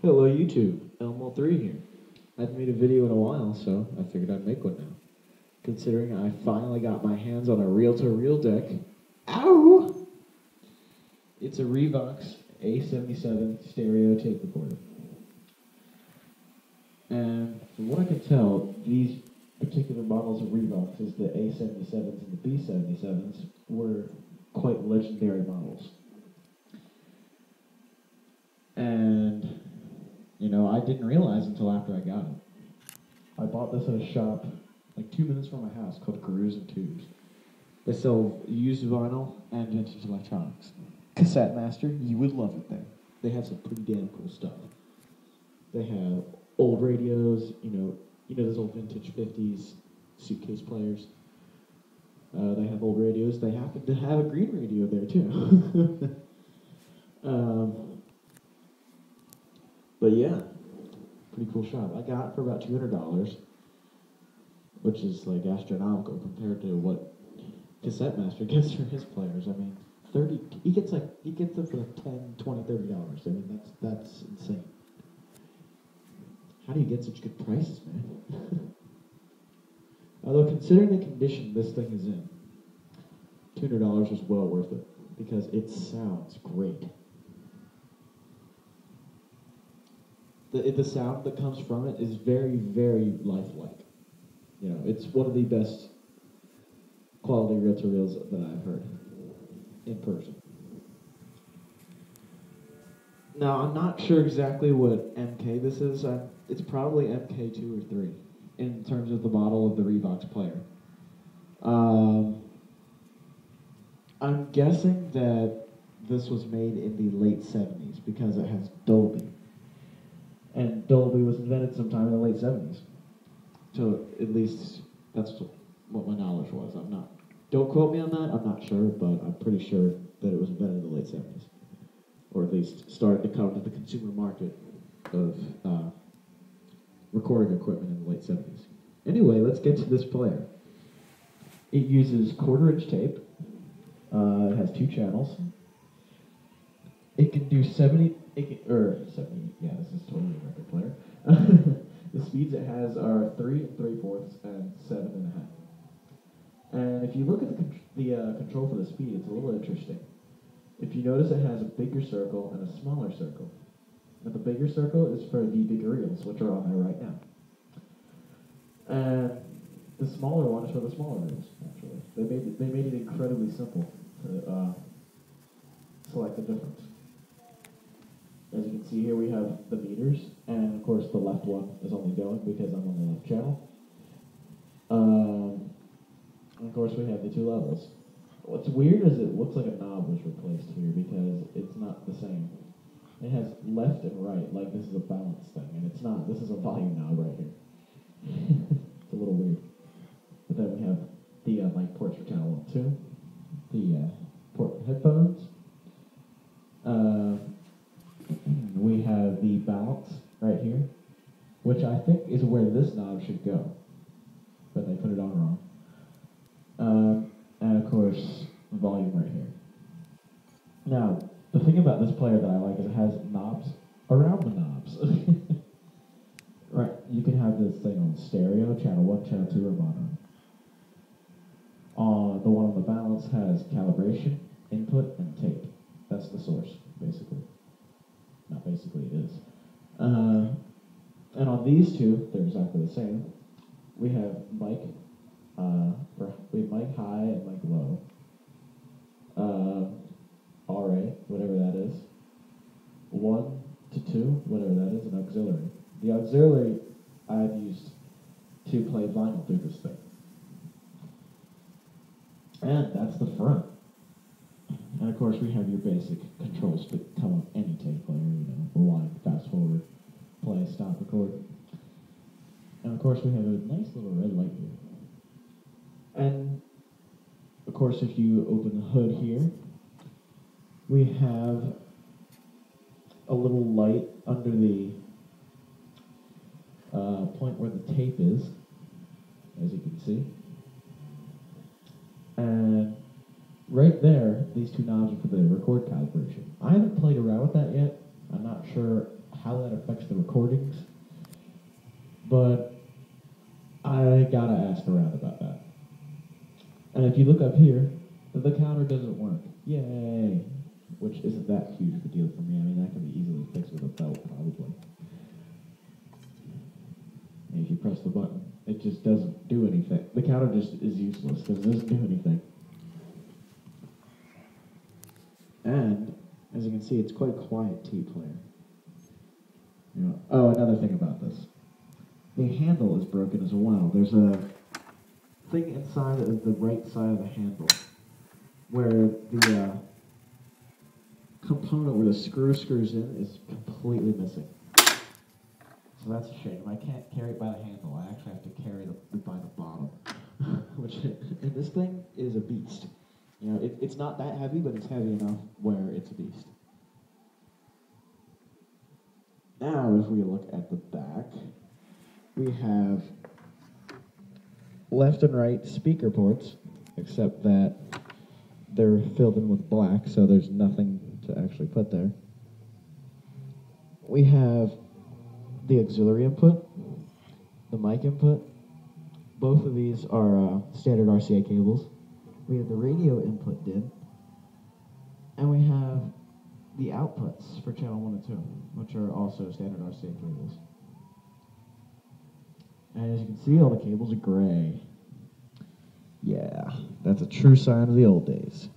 Hello YouTube, Elmo3 here. I haven't made a video in a while, so I figured I'd make one now. Considering I finally got my hands on a reel-to-reel deck. Ow! It's a Revox A-77 stereo tape recorder. And from what I can tell, these particular models of Revoxes, the A-77s and the B-77s, were quite legendary models. And you know, I didn't realize until after I got it. I bought this at a shop like 2 minutes from my house called Grooves and Tubes. They sell used vinyl and vintage electronics. Cassette Master, you would love it there. They have some pretty damn cool stuff. They have old radios, you know those old vintage 50s suitcase players. They have old radios. They happen to have a green radio there too. But yeah, pretty cool shop. I got it for about $200, which is like astronomical compared to what Cassette Master gets for his players. I mean, he gets them for like $10, $20, $30. I mean, that's insane. How do you get such good prices, man? Although considering the condition this thing is in, $200 was well worth it because it sounds great. The sound that comes from it is very, very lifelike. You know, it's one of the best quality reel-to-reels that I've heard in person. Now, I'm not sure exactly what MK this is. It's probably MK2 or 3 in terms of the model of the Revox player. I'm guessing that this was made in the late 70s because it has Dolby. And Dolby was invented sometime in the late 70s. So at least that's what my knowledge was. Don't quote me on that, I'm not sure, but I'm pretty sure that it was invented in the late 70s. Or at least started to come to the consumer market of recording equipment in the late 70s. Anyway, let's get to this player. It uses 1/4-inch tape. It has 2 channels. It can do 70, yeah, this is totally a record player. The speeds it has are 3 3/4 and 7.5. And if you look at the control for the speed, it's a little interesting. If you notice, it has a bigger circle and a smaller circle. And the bigger circle is for the bigger reels, which are on there right now. And the smaller one is for the smaller reels, actually. They made it incredibly simple to select the difference. As you can see here, we have the meters, and of course the left one is only going because I'm on the left channel. And of course we have the 2 levels. What's weird is it looks like a knob was replaced here because it's not the same. It has left and right, like this is a balance thing, and it's not. This is a volume knob right here. It's a little weird. But then we have the mic ports for channel 1, 2, the port for headphones. We have the balance right here, which I think is where this knob should go, but they put it on wrong. And of course, volume right here. Now, the thing about this player that I like is it has knobs around the knobs. Right, you can have this thing on stereo, channel 1, channel 2, or mono. The one on the balance has calibration, input, and tape. That's the source, basically. Not basically, it is. And on these 2, they're exactly the same. We have mic high and mic low. RA, whatever that is. 1 to 2, whatever that is, an auxiliary. The auxiliary I've used to play vinyl through this thing. And that's the front. And of course we have your basic controls that come with any tape player, rewind, fast forward, play, stop, record. And of course we have a nice little red light here. And of course if you open the hood here, we have a little light under the point where the tape is, as you can see. And right there, these 2 knobs are for the record calibration. I haven't played around with that yet. I'm not sure how that affects the recordings, but I gotta ask around about that. And if you look up here, the counter doesn't work. Yay! Which isn't that huge of a deal for me. I mean, that can be easily fixed with a belt, probably. And if you press the button, it just doesn't do anything. The counter just is useless because it doesn't do anything. And, as you can see, it's quite a quiet tape player. You know, oh, another thing about this. The handle is broken as well. There's a thing inside of the right side of the handle where the component where the screw screws in is completely missing. So that's a shame. I can't carry it by the handle. I actually have to carry it by the bottom, which and this thing is a beast. You know, it's not that heavy, but it's heavy enough where it's a beast. Now, if we look at the back, we have left and right speaker ports, except that they're filled in with black, so there's nothing to actually put there. We have the auxiliary input, the mic input. Both of these are standard RCA cables. We have the radio input DIN, and we have the outputs for channel 1 and 2, which are also standard RCA cables. And as you can see, all the cables are gray. Yeah, that's a true sign of the old days.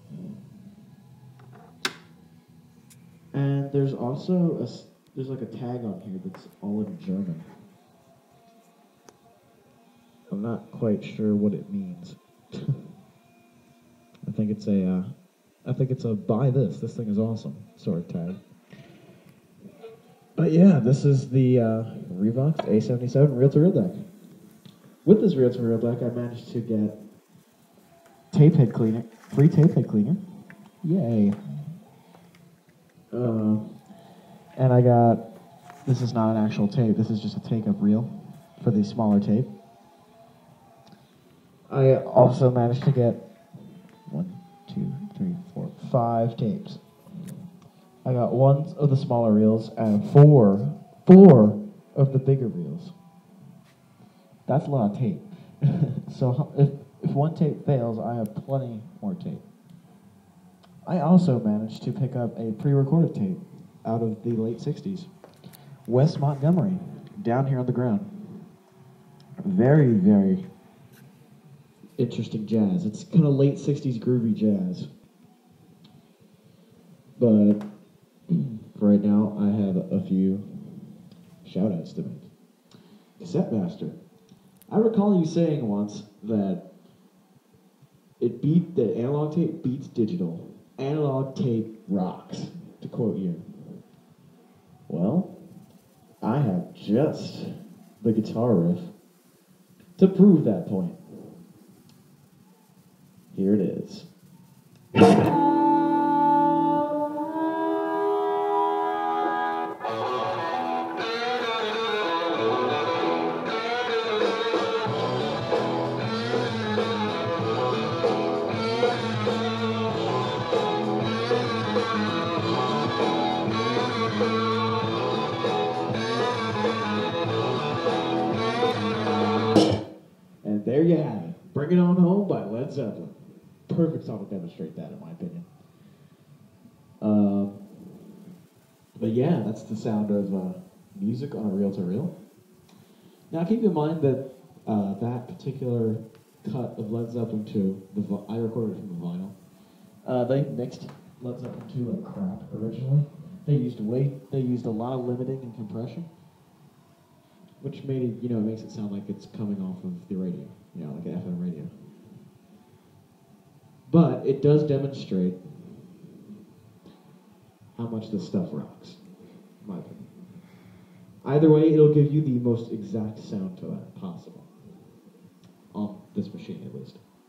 And there's also there's like a tag on here that's all in German. I'm not quite sure what it means. I think it's a buy this. This thing is awesome sort of tag. But yeah, this is the Revox A-77 reel-to-reel deck. With this reel-to-reel deck, I managed to get tape head cleaner, free tape head cleaner. Yay. And I got, this is not an actual tape, this is just a take-up reel for the smaller tape. I also managed to get 5 tapes. I got 1 of the smaller reels and 4 of the bigger reels. That's a lot of tape. So if 1 tape fails, I have plenty more tape. I also managed to pick up a pre-recorded tape out of the late 60s. West Montgomery, down here on the ground. Very, very interesting jazz. It's kind of late 60s groovy jazz. But for right now, I have a few shout-outs to make. Cassette Master. I recall you saying once that that analog tape beats digital. Analog tape rocks, to quote you. Well, I have just the guitar riff to prove that point. Here it is. And there you have it. Bring It On Home by Led Zeppelin. Perfect song to demonstrate that, in my opinion. But yeah, that's the sound of music on a reel-to-reel. Now keep in mind that that particular cut of Led Zeppelin 2, I recorded it from the vinyl. They mixed Led Zeppelin 2 like crap originally. They used a lot of limiting and compression, which made it, it makes it sound like it's coming off of the radio, like an FM radio. But it does demonstrate how much this stuff rocks, in my opinion. Either way, it'll give you the most exact sound to that possible. On this machine, at least.